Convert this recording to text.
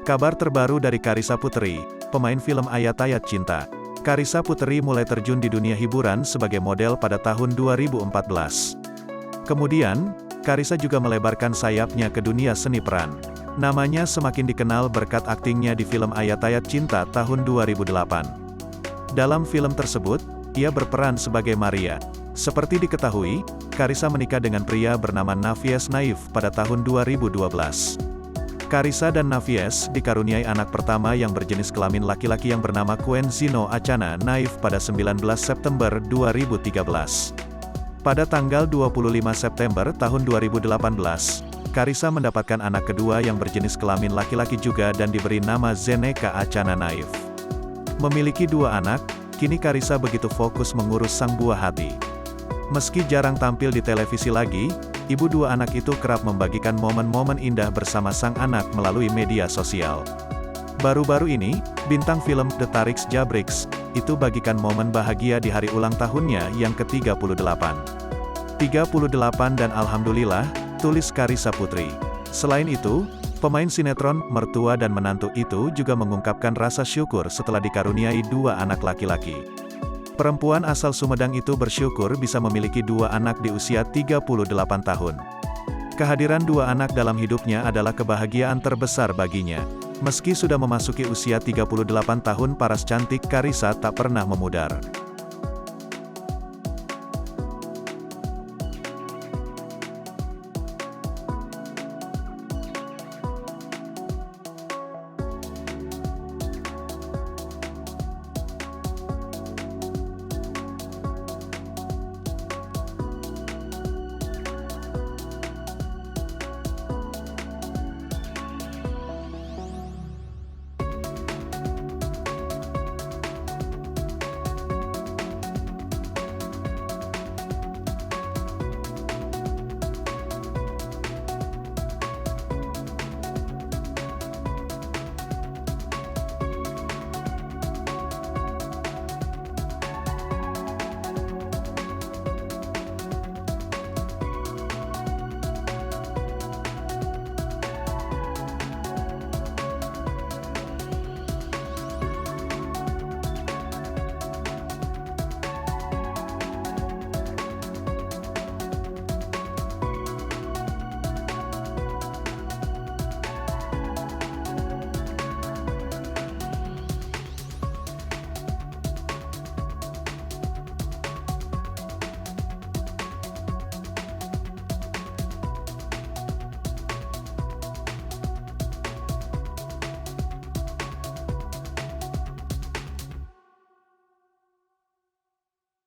Kabar terbaru dari Carissa Puteri, pemain film Ayat-Ayat Cinta. Carissa Puteri mulai terjun di dunia hiburan sebagai model pada tahun 2014. Kemudian, Carissa juga melebarkan sayapnya ke dunia seni peran. Namanya semakin dikenal berkat aktingnya di film Ayat-Ayat Cinta tahun 2008. Dalam film tersebut, ia berperan sebagai Maria. Seperti diketahui, Carissa menikah dengan pria bernama Navies Naif pada tahun 2012. Carissa dan Navies dikaruniai anak pertama yang berjenis kelamin laki-laki yang bernama Quen Zino Acana Naif pada 19 September 2013. Pada tanggal 25 September tahun 2018, Carissa mendapatkan anak kedua yang berjenis kelamin laki-laki juga dan diberi nama Zeneca Acana Naif. Memiliki dua anak, kini Carissa begitu fokus mengurus sang buah hati. Meski jarang tampil di televisi lagi, ibu dua anak itu kerap membagikan momen-momen indah bersama sang anak melalui media sosial. Baru-baru ini, bintang film The Tariks Jabriks itu bagikan momen bahagia di hari ulang tahunnya yang ke-38. 38 dan Alhamdulillah, tulis Carissa Puteri. Selain itu, pemain sinetron, mertua dan menantu itu juga mengungkapkan rasa syukur setelah dikaruniai dua anak laki-laki. Perempuan asal Sumedang itu bersyukur bisa memiliki dua anak di usia 38 tahun. Kehadiran dua anak dalam hidupnya adalah kebahagiaan terbesar baginya. Meski sudah memasuki usia 38 tahun, paras cantik Carissa tak pernah memudar.